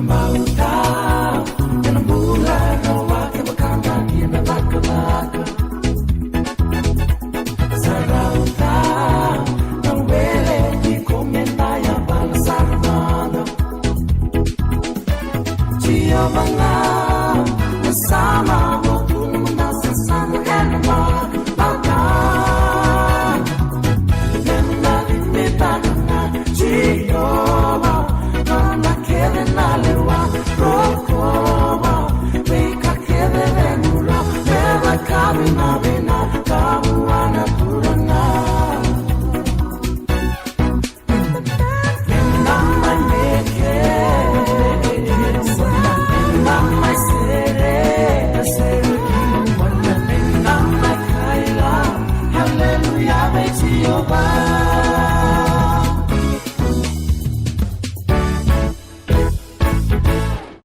Mauta, yana mula na wake bakanga yana baka Sarauta, na wele di komenda ya balasarmada Chia banga, nasama mo kung nasasama yana baka Yana limita na Chia na kele na lewa Rokoma, weka kele remura Neva kami na bina, kamu ana turana Nama neke, nama sere Nama kaila, hallelujah, beti yoba